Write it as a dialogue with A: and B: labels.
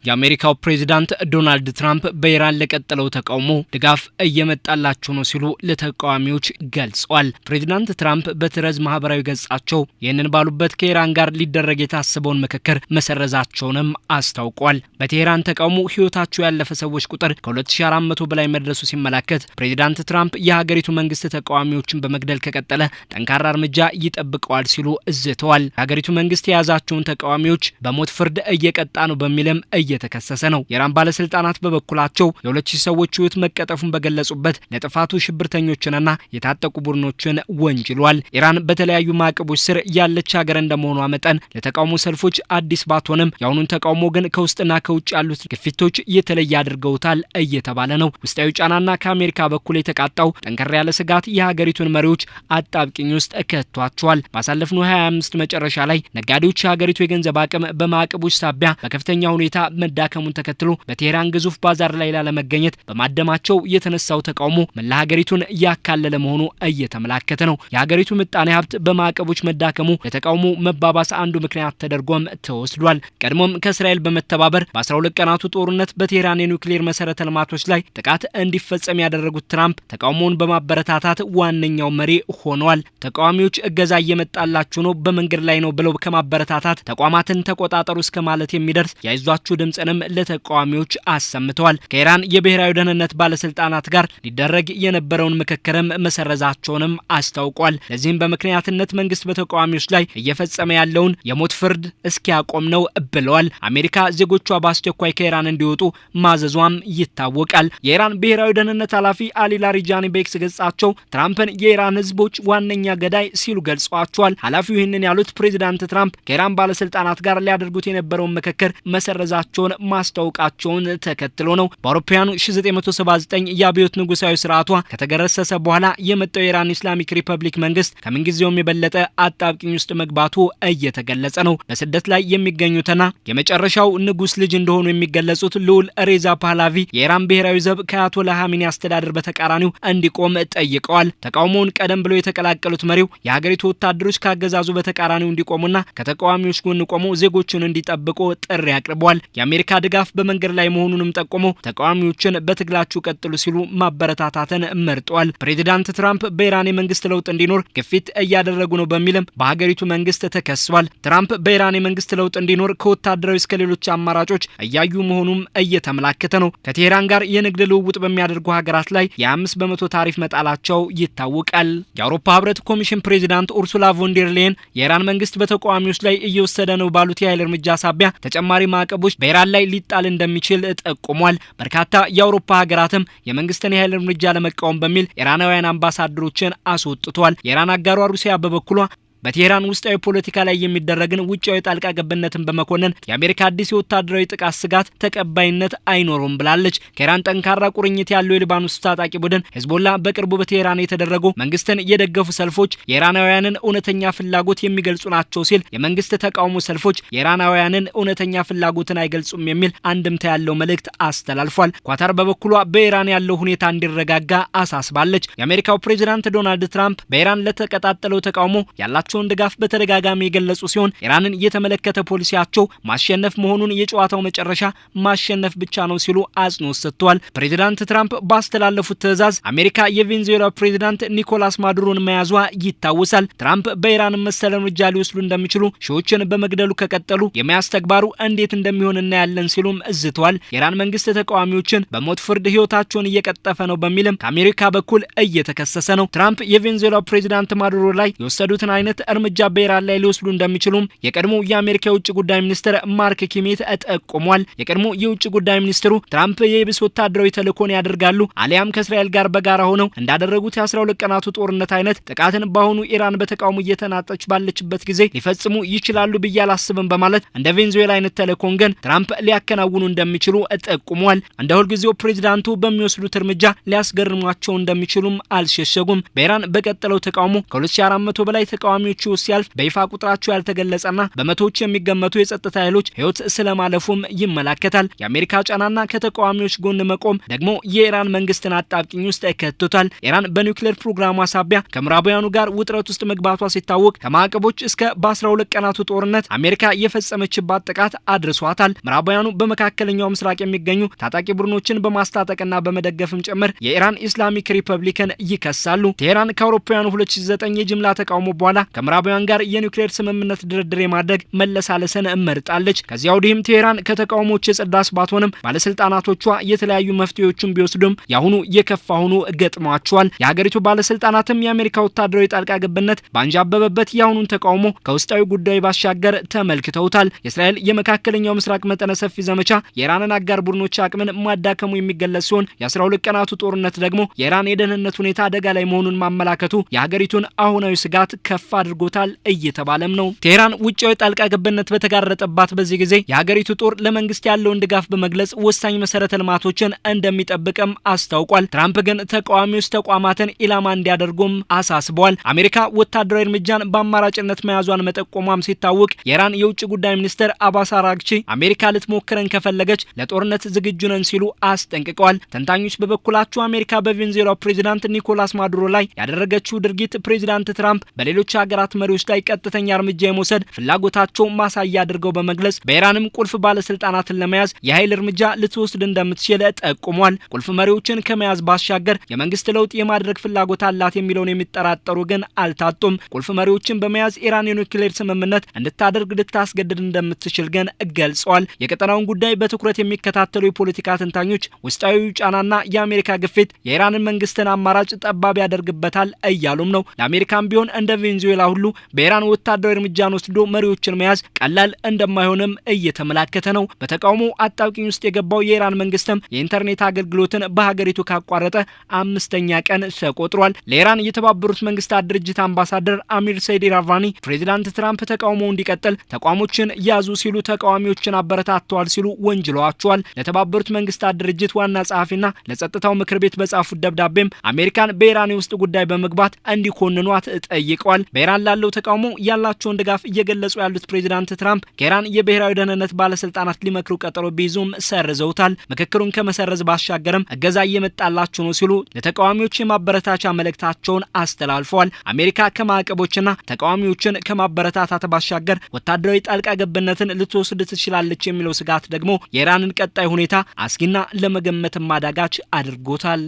A: የአሜሪካው ፕሬዝዳንት ዶናልድ ትራምፕ በኢራን ለቀጠለው ተቃውሞ ድጋፍ እየመጣላቸው ነው ሲሉ ለተቃዋሚዎች ገልጸዋል። ፕሬዝዳንት ትራምፕ በትረዝ ማህበራዊ ገጻቸው ይህንን ባሉበት ከኢራን ጋር ሊደረግ የታሰበውን ምክክር መሰረዛቸውንም አስታውቋል። በቴህራን ተቃውሞ ህይወታቸው ያለፈ ሰዎች ቁጥር ከ2400 በላይ መድረሱ ሲመለከት ፕሬዝዳንት ትራምፕ የሀገሪቱ መንግስት ተቃዋሚዎችን በመግደል ከቀጠለ ጠንካራ እርምጃ ይጠብቀዋል ሲሉ ዝተዋል። የሀገሪቱ መንግስት የያዛቸውን ተቃዋሚዎች በሞት ፍርድ እየቀጣ ነው በሚልም እየተከሰሰ ነው። የኢራን ባለስልጣናት በበኩላቸው የ2000 ሰዎች ህይወት መቀጠፉን በገለጹበት ለጥፋቱ ሽብርተኞችንና የታጠቁ ቡድኖችን ወንጅሏል። ኢራን በተለያዩ ማዕቀቦች ስር ያለች ሀገር እንደመሆኗ መጠን ለተቃውሞ ሰልፎች አዲስ ባትሆንም የአሁኑን ተቃውሞ ግን ከውስጥና ከውጭ ያሉት ግፊቶች የተለየ አድርገውታል እየተባለ ነው። ውስጣዊ ጫናና ከአሜሪካ በኩል የተቃጣው ጠንከር ያለ ስጋት የሀገሪቱን መሪዎች አጣብቂኝ ውስጥ ከቷቸዋል። ባሳለፍነው 25 መጨረሻ ላይ ነጋዴዎች የሀገሪቱ የገንዘብ አቅም በማዕቀቦች ሳቢያ በከፍተኛ ሁኔታ መዳከሙን ተከትሎ በቴህራን ግዙፍ ባዛር ላይ ላለመገኘት በማደማቸው የተነሳው ተቃውሞ መላ ሀገሪቱን ያካለለ መሆኑ እየተመላከተ ነው። የሀገሪቱ ምጣኔ ሀብት በማዕቀቦች መዳከሙ ለተቃውሞ መባባስ አንዱ ምክንያት ተደርጎም ተወስዷል። ቀድሞም ከእስራኤል በመተባበር በ12 ቀናቱ ጦርነት በቴህራን የኒውክሌር መሰረተ ልማቶች ላይ ጥቃት እንዲፈጸም ያደረጉት ትራምፕ ተቃውሞውን በማበረታታት ዋነኛው መሪ ሆነዋል። ተቃዋሚዎች እገዛ እየመጣላችሁ ነው፣ በመንገድ ላይ ነው ብለው ከማበረታታት ተቋማትን ተቆጣጠሩ እስከ ማለት የሚደርስ የአይዟችሁ ድምጽንም ለተቃዋሚዎች አሰምተዋል። ከኢራን የብሔራዊ ደህንነት ባለስልጣናት ጋር ሊደረግ የነበረውን ምክክርም መሰረዛቸውንም አስታውቋል። ለዚህም በምክንያትነት መንግስት በተቃዋሚዎች ላይ እየፈጸመ ያለውን የሞት ፍርድ እስኪያቆም ነው ብለዋል። አሜሪካ ዜጎቿ በአስቸኳይ ከኢራን እንዲወጡ ማዘዟም ይታወቃል። የኢራን ብሔራዊ ደህንነት ኃላፊ አሊ ላሪጃኒ በኤክስ ገጻቸው ትራምፕን የኢራን ህዝቦች ዋነኛ ገዳይ ሲሉ ገልጸዋቸዋል። ኃላፊው ይህንን ያሉት ፕሬዝዳንት ትራምፕ ከኢራን ባለስልጣናት ጋር ሊያደርጉት የነበረውን ምክክር መሰረዛቸውን ማስታወቃቸውን ተከትሎ ነው። በአውሮፓውያኑ 1979 የአብዮት ንጉሳዊ ስርዓቷ ከተገረሰሰ በኋላ የመጣው የኢራን ኢስላሚክ ሪፐብሊክ መንግስት ከምንጊዜውም የበለጠ አጣብቂኝ ውስጥ መግባቱ እየተገለጸ ነው። በስደት ላይ የሚገኙትና የመጨረሻው ንጉስ ልጅ እንደሆኑ የሚገለጹት ልዑል ሬዛ ፓህላቪ የኢራን ብሔራዊ ዘብ ከአያቶላ ኻሜኒ አስተዳደር በተቃራኒው እንዲቆም ጠይቀዋል። ተቃውሞውን ቀደም ብሎ የተቀላቀሉት መሪው የሀገሪቱ ወታደሮች ካገዛዙ በተቃራኒው እንዲቆሙና ከተቃዋሚዎች ጎን ቆመው ዜጎችን እንዲጠብቁ ጥሪ አቅርበዋል። የአሜሪካ ድጋፍ በመንገድ ላይ መሆኑንም ጠቆመው ተቃዋሚዎችን በትግላችሁ ቀጥሉ ሲሉ ማበረታታትን መርጠዋል። ፕሬዝዳንት ትራምፕ በኢራን የመንግስት ለውጥ እንዲኖር ግፊት እያደረጉ ነው በሚልም በሀገሪቱ መንግስት ተከሷል። ትራምፕ በኢራን የመንግስት ለውጥ እንዲኖር ከወታደራዊ እስከ ሌሎች አማራጮች እያዩ መሆኑም እየተመላከተ ነው። ከቴህራን ጋር የንግድ ልውውጥ በሚያደርጉ ሀገራት ላይ የ5 በመቶ ታሪፍ መጣላቸው ይታወቃል። የአውሮፓ ህብረት ኮሚሽን ፕሬዝዳንት ኡርሱላ ቮንደር ሌየን የኢራን መንግስት በተቃዋሚዎች ላይ እየወሰደ ነው ባሉት የኃይል እርምጃ ሳቢያ ተጨማሪ ማዕቀቦች በኢራን ላይ ሊጣል እንደሚችል ጠቁሟል። በርካታ የአውሮፓ ሀገራትም የመንግስትን የኃይል እርምጃ ለመቃወም በሚል ኢራናውያን አምባሳደሮችን አስወጥቷል። የኢራን አጋሯ ሩሲያ በበኩሏ በቴህራን ውስጣዊ ፖለቲካ ላይ የሚደረግን ውጫዊ ጣልቃ ገብነትን በመኮነን የአሜሪካ አዲስ የወታደራዊ ጥቃት ስጋት ተቀባይነት አይኖርም ብላለች። ከኢራን ጠንካራ ቁርኝት ያለው የሊባኖስ ታጣቂ ቡድን ሂዝቦላ በቅርቡ በቴህራን የተደረጉ መንግስትን የደገፉ ሰልፎች የኢራናውያንን እውነተኛ ፍላጎት የሚገልጹ ናቸው ሲል የመንግስት ተቃውሞ ሰልፎች የኢራናውያንን እውነተኛ ፍላጎትን አይገልጹም የሚል አንድምታ ያለው መልእክት አስተላልፏል። ኳታር በበኩሏ በኢራን ያለው ሁኔታ እንዲረጋጋ አሳስባለች። የአሜሪካው ፕሬዝዳንት ዶናልድ ትራምፕ በኢራን ለተቀጣጠለው ተቃውሞ ያላቸው ድጋፍ በተደጋጋሚ የገለጹ ሲሆን ኢራንን የተመለከተ ፖሊሲያቸው ማሸነፍ መሆኑን የጨዋታው መጨረሻ ማሸነፍ ብቻ ነው ሲሉ አጽንኦት ሰጥተዋል። ፕሬዝዳንት ትራምፕ ባስተላለፉት ትዕዛዝ አሜሪካ የቬንዙዌላ ፕሬዝዳንት ኒኮላስ ማዱሮን መያዟ ይታወሳል። ትራምፕ በኢራን መሰል እርምጃ ሊወስዱ እንደሚችሉ ሺዎችን በመግደሉ ከቀጠሉ የመያዝ ተግባሩ እንዴት እንደሚሆን እናያለን ሲሉም ዝተዋል። የኢራን መንግስት ተቃዋሚዎችን በሞት ፍርድ ህይወታቸውን እየቀጠፈ ነው በሚልም ከአሜሪካ በኩል እየተከሰሰ ነው። ትራምፕ የቬንዙዌላ ፕሬዝዳንት ማዱሮ ላይ የወሰዱትን አይነት እርምጃ በኢራን ላይ ሊወስዱ እንደሚችሉም የቀድሞ የአሜሪካ የውጭ ጉዳይ ሚኒስትር ማርክ ኪሜት ጠቁሟል። የቀድሞ የውጭ ጉዳይ ሚኒስትሩ ትራምፕ የብስ ወታደራዊ ተልእኮን ያደርጋሉ አሊያም ከእስራኤል ጋር በጋራ ሆነው እንዳደረጉት የ12 ቀናቱ ጦርነት አይነት ጥቃትን በአሁኑ ኢራን በተቃውሞ እየተናጠች ባለችበት ጊዜ ሊፈጽሙ ይችላሉ ብዬ አላስብም በማለት እንደ ቬንዙዌላ አይነት ተልእኮን ግን ትራምፕ ሊያከናውኑ እንደሚችሉ ጠቁሟል። እንደ ሁልጊዜው ፕሬዝዳንቱ በሚወስዱት እርምጃ ሊያስገርሟቸው እንደሚችሉም አልሸሸጉም። በኢራን በቀጠለው ተቃውሞ ከ2400 በላይ ተቃዋሚ ተቃዋሚዎቹ ሲያልፍ በይፋ ቁጥራቸው ያልተገለጸና በመቶዎች የሚገመቱ የጸጥታ ኃይሎች ህይወት ስለማለፉም ይመለከታል። የአሜሪካ ጫናና ከተቃዋሚዎች ጎን መቆም ደግሞ የኢራን መንግስትን አጣብቂኝ ውስጥ ከቶታል። ኢራን በኒውክሌር ፕሮግራሟ ሳቢያ ከምዕራባውያኑ ጋር ውጥረት ውስጥ መግባቷ ሲታወቅ ከማዕቀቦች እስከ በ12 ቀናቱ ጦርነት አሜሪካ የፈጸመችባት ጥቃት አድርሷታል። ምዕራባውያኑ በመካከለኛው ምስራቅ የሚገኙ ታጣቂ ቡድኖችን በማስታጠቅና በመደገፍም ጭምር የኢራን ኢስላሚክ ሪፐብሊክን ይከሳሉ። ቴህራን ከአውሮፓውያኑ 2009 የጅምላ ተቃውሞ በኋላ ከምዕራባውያን ጋር የኒውክሌር ስምምነት ድርድር የማድረግ መለሳለስን እመርጣለች። ከዚያ ወዲህም ቴህራን ከተቃውሞች የጸዳች ባትሆንም ባለስልጣናቶቿ የተለያዩ መፍትሄዎችን ቢወስዱም ያሁኑ የከፋ ሆኖ ገጥሟቸዋል። የሀገሪቱ ባለስልጣናትም የአሜሪካ ወታደራዊ ጣልቃ ገብነት ባንጃበበበት ያሁኑን ተቃውሞ ከውስጣዊ ጉዳይ ባሻገር ተመልክተውታል። የእስራኤል የመካከለኛው ምስራቅ መጠነ ሰፊ ዘመቻ የኢራንን አጋር ቡድኖች አቅምን ማዳከሙ የሚገለጽ ሲሆን የ12 ቀናቱ ጦርነት ደግሞ የኢራን የደህንነት ሁኔታ አደጋ ላይ መሆኑን ማመላከቱ የሀገሪቱን አሁናዊ ስጋት ከፍ አድርጎታል እየተባለም ነው። ቴህራን ውጫዊ ጣልቃ ገብነት በተጋረጠባት በዚህ ጊዜ የሀገሪቱ ጦር ለመንግስት ያለውን ድጋፍ በመግለጽ ወሳኝ መሰረተ ልማቶችን እንደሚጠብቅም አስታውቋል። ትራምፕ ግን ተቃዋሚዎች ተቋማትን ኢላማ እንዲያደርጉም አሳስበዋል። አሜሪካ ወታደራዊ እርምጃን በአማራጭነት መያዟን መጠቆሟም ሲታወቅ የኢራን የውጭ ጉዳይ ሚኒስትር አባስ አራግቺ አሜሪካ ልትሞክረን ከፈለገች ለጦርነት ዝግጁ ነን ሲሉ አስጠንቅቀዋል። ተንታኞች በበኩላቸው አሜሪካ በቬንዙዌላ ፕሬዚዳንት ኒኮላስ ማዱሮ ላይ ያደረገችው ድርጊት ፕሬዚዳንት ትራምፕ በሌሎች ሀገራት መሪዎች ላይ ቀጥተኛ እርምጃ የመውሰድ ፍላጎታቸው ማሳያ አድርገው በመግለጽ በኢራንም ቁልፍ ባለስልጣናትን ለመያዝ የኃይል እርምጃ ልትወስድ እንደምትችል ጠቁሟል። ቁልፍ መሪዎችን ከመያዝ ባሻገር የመንግስት ለውጥ የማድረግ ፍላጎት አላት የሚለውን የሚጠራጠሩ ግን አልታጡም። ቁልፍ መሪዎችን በመያዝ ኢራን የኒውክሌር ስምምነት እንድታደርግ ልታስገድድ እንደምትችል ግን ገልጸዋል። የቀጠናውን ጉዳይ በትኩረት የሚከታተሉ የፖለቲካ ተንታኞች ውስጣዊ ጫናና የአሜሪካ ግፊት የኢራንን መንግስትን አማራጭ ጠባብ ያደርግበታል እያሉም ነው። ለአሜሪካም ቢሆን እንደ ቬንዙዌላ ሁሉ በኢራን ወታደራዊ እርምጃን ወስዶ መሪዎችን መያዝ ቀላል እንደማይሆንም እየተመላከተ ነው። በተቃውሞ አጣብቂኝ ውስጥ የገባው የኢራን መንግስትም የኢንተርኔት አገልግሎትን በሀገሪቱ ካቋረጠ 5ኛ ቀን ተቆጥሯል። ለኢራን የተባበሩት መንግስታት ድርጅት አምባሳደር አሚር ሰይድ ኢራቫኒ ፕሬዚዳንት ትራምፕ ተቃውሞ እንዲቀጥል ተቋሞችን ያዙ ሲሉ ተቃዋሚዎችን አበረታተዋል ሲሉ ወንጅለዋቸዋል። ለተባበሩት መንግስታት ድርጅት ዋና ጸሐፊና ለጸጥታው ምክር ቤት በጻፉት ደብዳቤም አሜሪካን በኢራን የውስጥ ጉዳይ በመግባት እንዲኮንኗት ጠይቀዋል። በኢራን ላለው ተቃውሞ ያላቸውን ድጋፍ እየገለጹ ያሉት ፕሬዚዳንት ትራምፕ ከኢራን የብሔራዊ ደህንነት ባለስልጣናት ሊመክሩ ቀጠሮ ቢይዙም ሰርዘውታል። ምክክሩን ከመሰረዝ ባሻገርም እገዛ እየመጣላቸው ነው ሲሉ ለተቃዋሚዎች የማበረታቻ መልእክታቸውን አስተላልፈዋል። አሜሪካ ከማዕቀቦችና ተቃዋሚዎችን ከማበረታታት ባሻገር ወታደራዊ ጣልቃ ገብነትን ልትወስድ ትችላለች የሚለው ስጋት ደግሞ የኢራንን ቀጣይ ሁኔታ አስጊና ለመገመት ማዳጋች አድርጎታል።